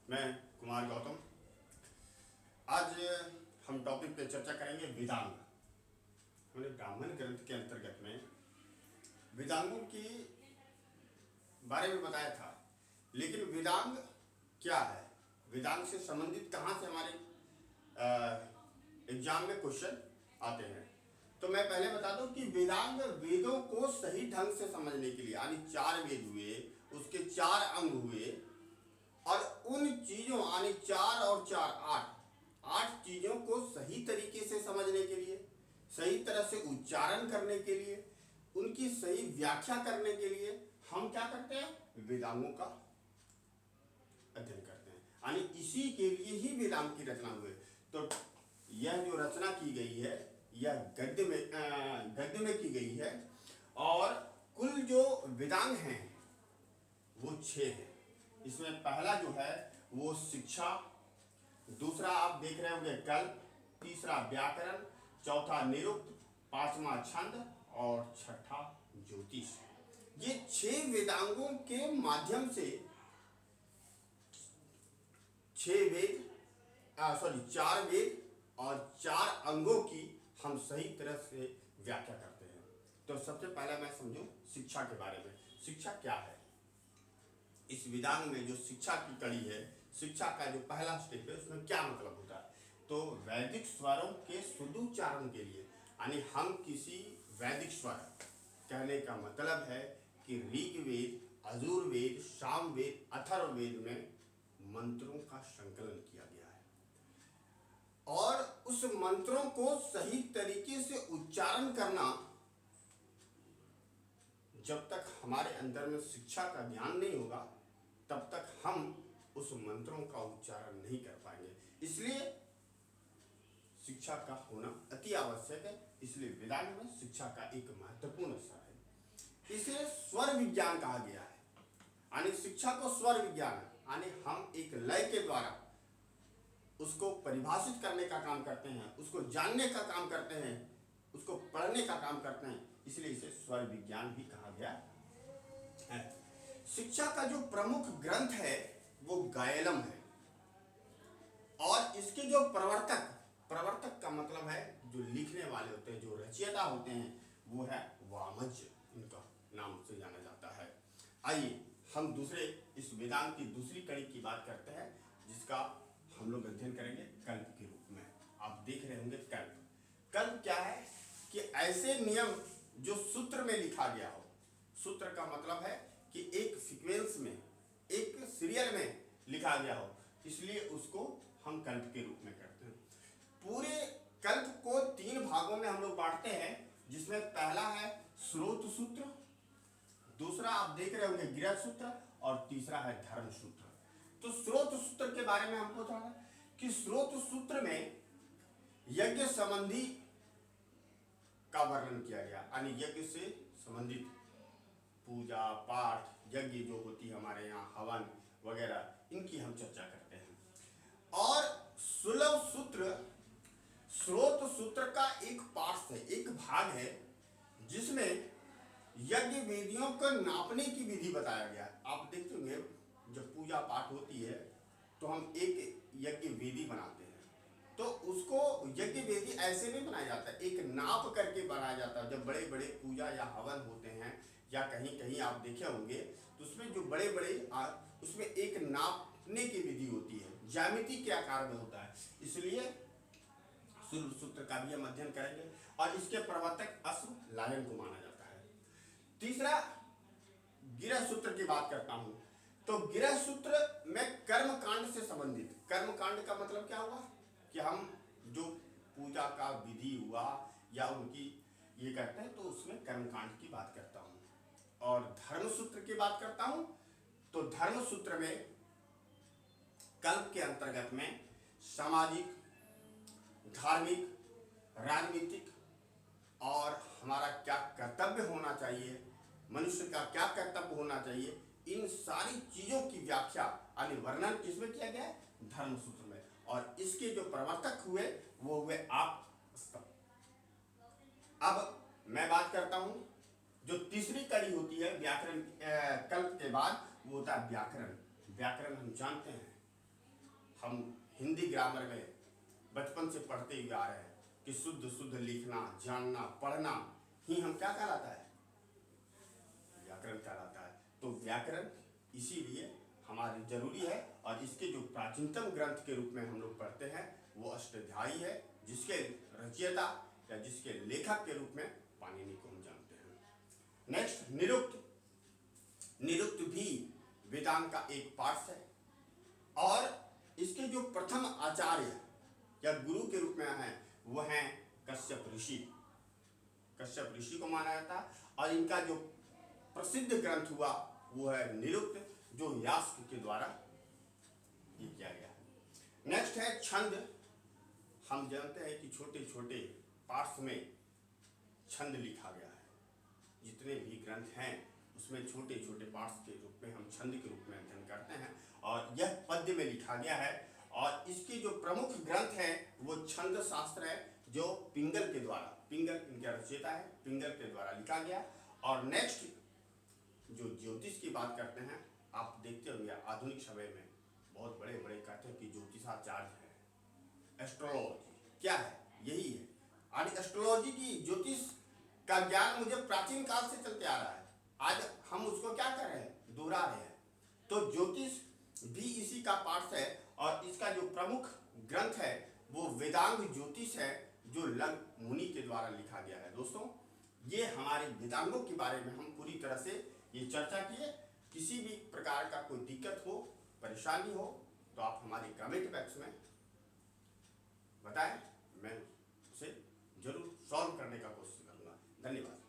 मैं कुमार गौतम। आज हम टॉपिक पे चर्चा करेंगे वेदांग। हमने ब्राह्मण ग्रंथ के अंतर्गत में वेदांगों के बारे में बताया था, लेकिन वेदांग क्या है, वेदांग से संबंधित कहाँ से हमारे एग्जाम में क्वेश्चन आते हैं। तो मैं पहले बता दूं कि वेदांग वेदों को सही ढंग से समझने के लिए, यानी 4 वेद हुए, उसके 4 अंग हुए, और उन चीजों यानी 4 और 4 8 चीजों को सही तरीके से समझने के लिए, सही तरह से उच्चारण करने के लिए, उनकी सही व्याख्या करने के लिए हम क्या करते हैं, वेदांगों का अध्ययन करते हैं। यानी इसी के लिए ही वेदांग की रचना हुई। तो यह जो रचना की गई है यह गद्य में की गई है, और कुल जो वेदांग हैं वो 6 हैं। इसमें पहला जो है वो शिक्षा, दूसरा आप देख रहे होंगे कल्प, तीसरा व्याकरण, चौथा निरुक्त, पांचवा छंद और छठा ज्योतिष। ये 6 वेदांगों के माध्यम से 4 वेद और 4 अंगों की हम सही तरह से व्याख्या करते हैं। तो सबसे पहले मैं समझूं शिक्षा के बारे में। शिक्षा क्या है? इस वेदांग में जो शिक्षा की कड़ी है, शिक्षा का जो पहला स्टेप है, उसमें क्या मतलब होता है? तो वैदिक स्वरों के शुद्धोच्चारण के लिए, यानी हम किसी वैदिक स्वर, कहने का मतलब है कि ऋग्वेद, यजुर्वेद, सामवेद, अथर्ववेद में मंत्रों का संकलन किया गया है, और उस मंत्रों को सही तरीके से उच्चारण करना, जब तक हमारे अंदर में शिक्षा का ज्ञान नहीं होगा तब तक हम उस मंत्रों का उच्चारण नहीं कर पाएंगे। इसलिए शिक्षा का होना अति आवश्यक है। इसलिए वेदांग में शिक्षा का एक महत्वपूर्ण स्तर है। इसे स्वर विज्ञान कहा गया है, यानी शिक्षा को स्वर विज्ञान, यानी हम एक लय के द्वारा उसको परिभाषित करने का काम करते हैं, उसको जानने का काम करते हैं, उसको पढ़ने का काम करते हैं, इसलिए इसे स्वर विज्ञान भी कहा गया है। शिक्षा का जो प्रमुख ग्रंथ है वो गायलम है, और इसके जो प्रवर्तक का मतलब है जो लिखने वाले होते हैं, जो रचयिता होते हैं, वो है वामज्य, इनका नाम से जाना जाता है। आइए हम दूसरे इस वेदांत की दूसरी कड़ी की बात करते हैं, जिसका हम लोग अध्ययन करेंगे कल्प के रूप में। आप देख रहे होंगे कल्प। कल्प क्या है कि ऐसे नियम जो सूत्र में लिखा गया हो। सूत्र का मतलब है कि एक सीक्वेंस में, एक सीरियल में लिखा गया हो, इसलिए उसको हम कल्प के रूप में करते हैं। पूरे कल्प को 3 भागों में हम लोग बांटते हैं, जिसमें पहला है स्रोत सूत्र, दूसरा आप देख रहे होंगे गृह सूत्र, और तीसरा है धर्म सूत्र। तो स्रोत सूत्र के बारे में हमको बताना कि स्रोत सूत्र में यज्ञ संबंधी का वर्णन किया गया, यानी यज्ञ से संबंधित पूजा पाठ, यज्ञ जो होती है हमारे यहाँ, हवन वगैरह, इनकी हम चर्चा करते हैं। और सुलभ सूत्र स्रोत सूत्र का एक पार्ट है, एक भाग है, जिसमें यज्ञ वेदियों को नापने की विधि बताया गया। आप देखते होंगे जब पूजा पाठ होती है तो हम एक यज्ञ वेदी बनाते हैं, तो उसको यज्ञ वेदी ऐसे नहीं बनाया जाता, एक नाप करके बनाया जाता है। जब बड़े बड़े पूजा या हवन होते हैं, या कहीं कहीं आप देखे होंगे, तो उसमें जो बड़े बड़े उसमें एक नापने की विधि होती है, ज्यामिति के आकार में होता है। इसलिए सूत्र का भी हम अध्ययन करेंगे, और इसके प्रवर्तक अश्व लायन को माना जाता है। तीसरा गिरह सूत्र की बात करता हूं, तो गिरह सूत्र में कर्म कांड से संबंधित, कर्म कांड का मतलब क्या हुआ कि हम जो पूजा का विधि हुआ या उनकी ये करते हैं, तो उसमें कर्म कांड की बात करता हूं। और धर्म सूत्र की बात करता हूं, तो धर्म सूत्र में कल्प के अंतर्गत में सामाजिक, धार्मिक, राजनीतिक और हमारा क्या कर्तव्य होना चाहिए, मनुष्य का क्या कर्तव्य होना चाहिए, इन सारी चीजों की व्याख्या यानी वर्णन किसमें किया गया है, धर्म सूत्र में। और इसके जो प्रवर्तक हुए वो हुए आप स्तंभ। अब मैं बात करता हूं जो तीसरी कड़ी होती है व्याकरण, कल्प के बाद, वो होता है व्याकरण। व्याकरण हम जानते हैं हम हिंदी ग्रामर में बचपन से पढ़ते हुए आ रहे हैं कि शुद्ध शुद्ध लिखना, जानना, पढ़ना ही हम क्या कहलाता है, व्याकरण कहलाता है। तो व्याकरण इसीलिए हमारे जरूरी है, और इसके जो प्राचीनतम ग्रंथ के रूप में हम लोग पढ़ते हैं वो अष्टाध्यायी है, जिसके रचयिता या जिसके लेखक के रूप में पाणिनि को हम जानते हैं। नेक्स्ट, निरुक्त। निरुक्त भी वेदांत का एक पार्ट है, और इसके जो प्रथम आचार्य या गुरु के रूप में हैं वो हैं कश्यप ऋषि। कश्यप ऋषि को माना जाता है, और इनका जो प्रसिद्ध ग्रंथ हुआ वो है निरुक्त, जो यास्क के द्वारा ये किया गया है। नेक्स्ट है छंद। हम जानते हैं कि छोटे छोटे पार्ट्स में छंद लिखा गया है। जितने भी ग्रंथ हैं उसमें छोटे छोटे पार्ट्स के रूप में हम छंद के रूप में अध्ययन करते हैं, और यह पद्य में लिखा गया है। और इसके जो प्रमुख ग्रंथ है वो छंद शास्त्र है, जो पिंगल के द्वारा, पिंगल इनका रचयिता है, पिंगल के द्वारा लिखा गया। और नेक्स्ट जो ज्योतिष की बात करते हैं, आप देखते होंगे आधुनिक समय में बहुत बड़े बड़े कहते हैं कि ज्योतिषाचार्य है। एस्ट्रोलॉजी क्या है, यही है। और एस्ट्रोलॉजी की, ज्योतिष का ज्ञान मुझे प्राचीन काल से चलते आ रहा है, आज हम उसको क्या कर रहे हैं, दोहरा रहे हैं। तो ज्योतिष भी इसी का पार्ट है, और इसका जो प्रमुख ग्रंथ है वो वेदांग ज्योतिष है, जो लग मुनि के द्वारा लिखा गया है। दोस्तों, ये हमारे वेदांगों के बारे में हम पूरी तरह से ये चर्चा किए। किसी भी प्रकार का कोई दिक्कत हो, परेशानी हो, तो आप हमारे कमेंट बॉक्स में बताएं, मैं उसे जरूर सॉल्व करने का कोशिश करूंगा। धन्यवाद।